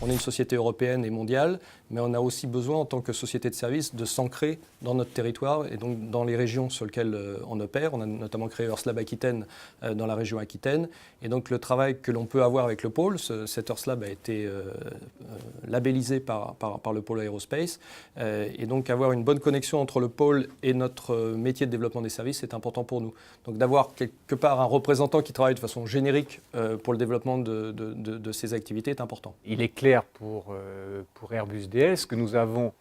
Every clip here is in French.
on est une société européenne et mondiale, mais on a aussi besoin, en tant que société de services, de s'ancrer dans notre territoire et donc dans les régions sur lesquelles on opère. On a notamment créé Earth Lab Aquitaine dans la région Aquitaine. Et donc le travail que l'on peut avoir avec le pôle, cet Earth Lab a été labellisé par le pôle Aerospace. Et donc avoir une bonne connexion entre le pôle et notre métier de développement des services, c'est important pour nous. Donc d'avoir quelque part un représentant qui travaille de façon générique pour le développement de ces activités est important. Il est clair pour Airbus DS que nous avons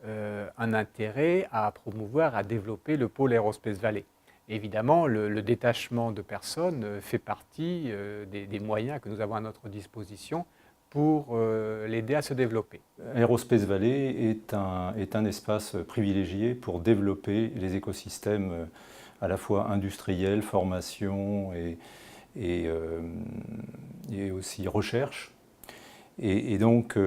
un intérêt à promouvoir, à développer le pôle Aerospace Valley. Évidemment, le détachement de personnes fait partie des moyens que nous avons à notre disposition pour l'aider à se développer. Aerospace Valley est un espace privilégié pour développer les écosystèmes à la fois industriels, formation et aussi recherche. Et donc,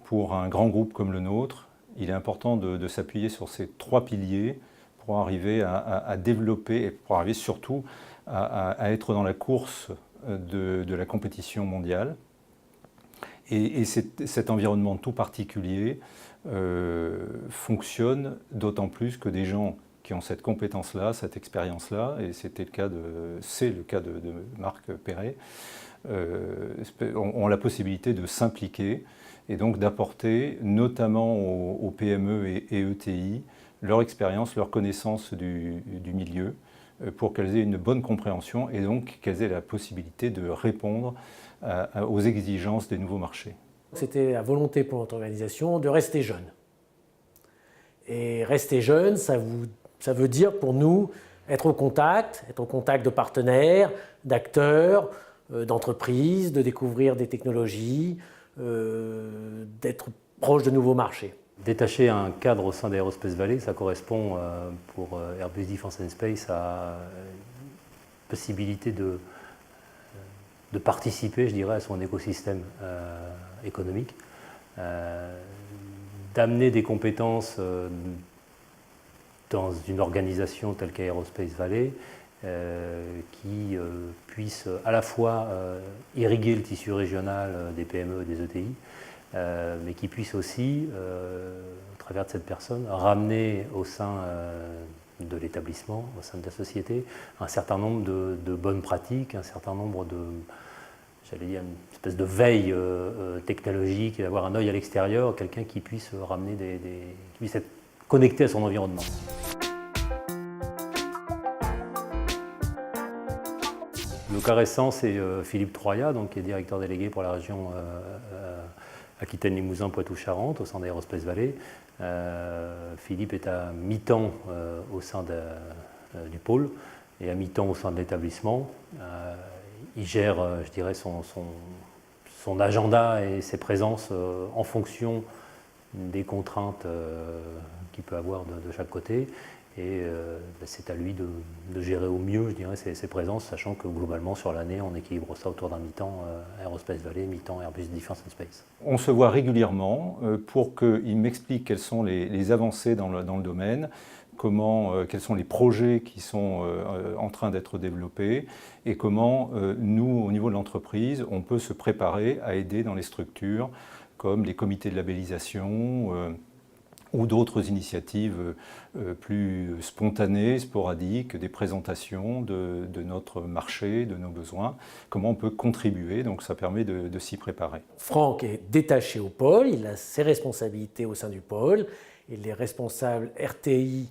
pour un grand groupe comme le nôtre, il est important de s'appuyer sur ces trois piliers pour arriver à développer et pour arriver surtout à être dans la course de la compétition mondiale. Et cet environnement tout particulier fonctionne d'autant plus que des gens qui ont cette compétence-là, cette expérience-là, et c'est le cas de Marc Perret, ont la possibilité de s'impliquer et donc d'apporter notamment aux PME et ETI leur expérience, leur connaissance du milieu pour qu'elles aient une bonne compréhension et donc qu'elles aient la possibilité de répondre aux exigences des nouveaux marchés. C'était la volonté pour notre organisation de rester jeune. Et rester jeune, ça veut dire pour nous être au contact de partenaires, d'acteurs, d'entreprises, de découvrir des technologies, d'être proche de nouveaux marchés. Détacher un cadre au sein d'Aerospace Valley, ça correspond pour Airbus Defence and Space à une possibilité de participer, je dirais, à son écosystème économique, d'amener des compétences dans une organisation telle qu'Aerospace Valley qui puisse à la fois irriguer le tissu régional des PME et des ETI, mais qui puisse aussi, au travers de cette personne, ramener au sein de l'établissement, au sein de la société, un certain nombre de bonnes pratiques, un certain nombre de, j'allais dire, une espèce de veille technologique, et d'avoir un œil à l'extérieur, quelqu'un qui puisse ramener qui puisse être connecté à son environnement. Le cas récent, c'est Philippe Troya, donc, qui est directeur délégué pour la région Aquitaine-Limousin, Poitou-Charentes, au sein d'Aerospace Valley. Philippe est à mi-temps au sein du pôle et à mi-temps au sein de l'établissement. Il gère, je dirais, son agenda et ses présences en fonction des contraintes qu'il peut avoir de chaque côté. Et c'est à lui de gérer au mieux, je dirais, ses présences, sachant que globalement, sur l'année, on équilibre ça autour d'un mi-temps Aerospace Valley, mi-temps Airbus Defence and Space. On se voit régulièrement pour qu'il m'explique quelles sont les avancées dans le domaine, quels sont les projets qui sont en train d'être développés et comment nous, au niveau de l'entreprise, on peut se préparer à aider dans les structures comme les comités de labellisation, ou d'autres initiatives plus spontanées, sporadiques, des présentations de notre marché, de nos besoins, comment on peut contribuer, donc ça permet de s'y préparer. Franck est détaché au pôle, il a ses responsabilités au sein du pôle, il est responsable RTI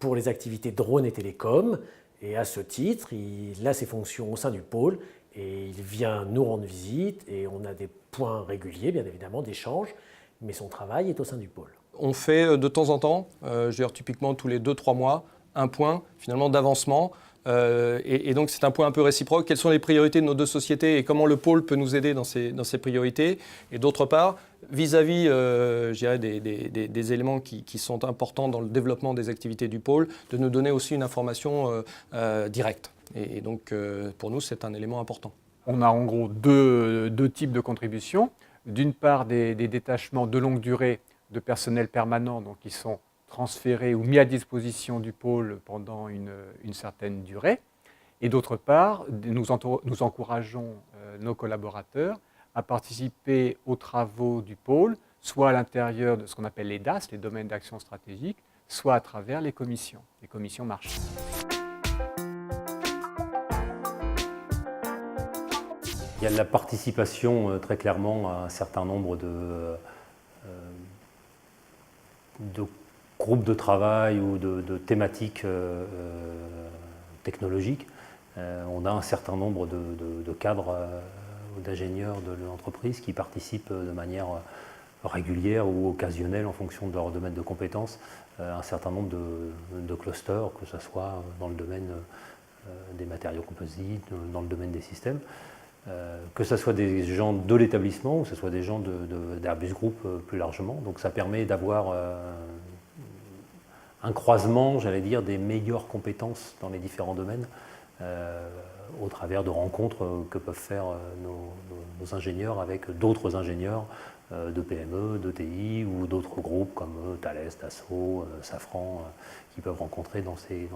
pour les activités drone et télécom, et à ce titre, il a ses fonctions au sein du pôle, et il vient nous rendre visite, et on a des points réguliers, bien évidemment, d'échange, mais son travail est au sein du pôle. On fait de temps en temps, je dirais typiquement tous les 2-3 mois, un point finalement d'avancement. Et donc c'est un point un peu réciproque. Quelles sont les priorités de nos deux sociétés et comment le pôle peut nous aider dans ces priorités. Et d'autre part, vis-à-vis je dirais des éléments qui sont importants dans le développement des activités du pôle, de nous donner aussi une information directe. Et donc pour nous, c'est un élément important. On a en gros deux types de contributions. D'une part, des détachements de longue durée de personnel permanent, donc qui sont transférés ou mis à disposition du pôle pendant une certaine durée. Et d'autre part, nous encourageons nos collaborateurs à participer aux travaux du pôle, soit à l'intérieur de ce qu'on appelle les DAS, les domaines d'action stratégique, soit à travers les commissions marché. Il y a de la participation très clairement à un certain nombre de groupes de travail ou de thématiques technologiques. On a un certain nombre de cadres ou d'ingénieurs de l'entreprise qui participent de manière régulière ou occasionnelle en fonction de leur domaine de compétences à un certain nombre de clusters, que ce soit dans le domaine des matériaux composites, dans le domaine des systèmes. Que ce soit des gens de l'établissement ou que ce soit des gens d'Airbus Group plus largement. Donc ça permet d'avoir un croisement, j'allais dire, des meilleures compétences dans les différents domaines au travers de rencontres que peuvent faire nos ingénieurs avec d'autres ingénieurs de PME, de TI ou d'autres groupes comme Thales, Dassault, Safran, qui peuvent rencontrer dans ces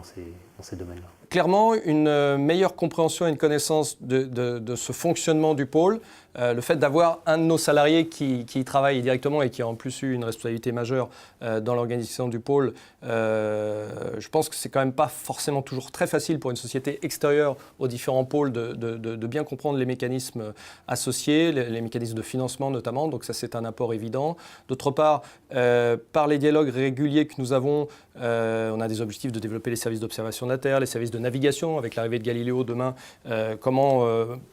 domaines-là. Clairement, une meilleure compréhension et une connaissance de ce fonctionnement du pôle, le fait d'avoir un de nos salariés qui y travaille directement et qui a en plus eu une responsabilité majeure dans l'organisation du pôle, je pense que c'est quand même pas forcément toujours très facile pour une société extérieure aux différents pôles de bien comprendre les mécanismes associés, les mécanismes de financement notamment, donc ça c'est un apport évident. D'autre part, par les dialogues réguliers que nous avons, on a des objectifs de développer les services d'observation de la Terre, les services de navigation avec l'arrivée de Galiléo demain, comment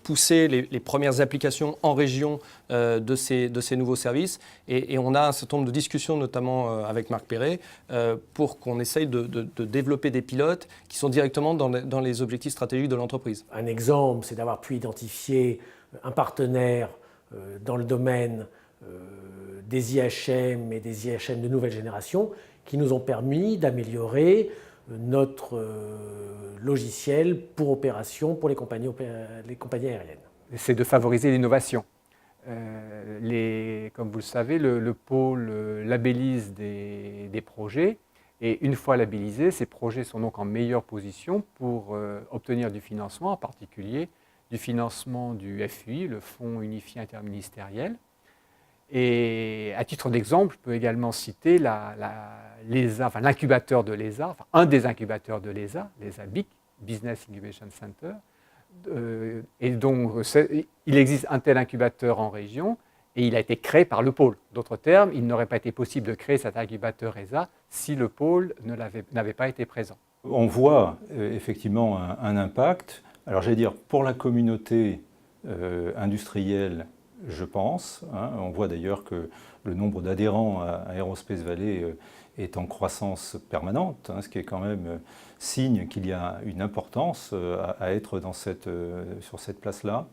pousser les premières applications en région de ces nouveaux services. Et on a un certain nombre de discussions, notamment avec Marc Perret, pour qu'on essaye de développer des pilotes qui sont directement dans les objectifs stratégiques de l'entreprise. Un exemple, c'est d'avoir pu identifier un partenaire dans le domaine des IHM et des IHM de nouvelle génération qui nous ont permis d'améliorer notre logiciel pour opération pour les compagnies aériennes. C'est de favoriser l'innovation. Comme vous le savez, le pôle labellise des projets et une fois labellisés, ces projets sont donc en meilleure position pour obtenir du financement, en particulier du financement du FUI, le Fonds unifié interministériel. Et à titre d'exemple, je peux également citer l'incubateur de l'ESA, un des incubateurs de l'ESA BIC, Business Incubation Center. Et donc, il existe un tel incubateur en région et il a été créé par le pôle. D'autres termes, il n'aurait pas été possible de créer cet incubateur ESA si le pôle n'avait pas été présent. On voit effectivement un impact. Alors j'allais dire, pour la communauté industrielle, je pense. On voit d'ailleurs que le nombre d'adhérents à Aerospace Valley est en croissance permanente, ce qui est quand même signe qu'il y a une importance à être sur cette place-là.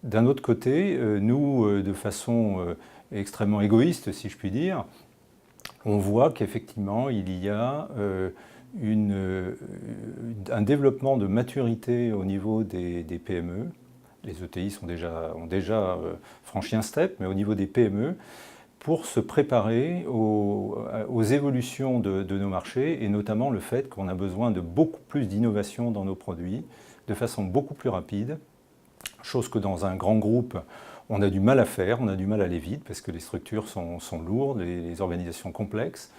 D'un autre côté, nous, de façon extrêmement égoïste, si je puis dire, on voit qu'effectivement, il y a un développement de maturité au niveau des PME. Les ETI ont déjà franchi un step, mais au niveau des PME, pour se préparer aux évolutions de nos marchés, et notamment le fait qu'on a besoin de beaucoup plus d'innovation dans nos produits, de façon beaucoup plus rapide, chose que dans un grand groupe, on a du mal à faire, on a du mal à aller vite, parce que les structures sont lourdes, les organisations complexes,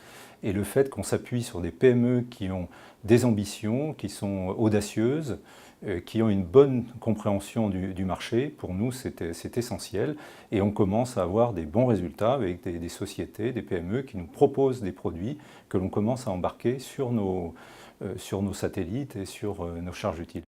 et le fait qu'on s'appuie sur des PME qui ont des ambitions, qui sont audacieuses, qui ont une bonne compréhension du marché, pour nous c'est essentiel, et on commence à avoir des bons résultats avec des sociétés, des PME qui nous proposent des produits que l'on commence à embarquer sur nos satellites et sur nos charges utiles.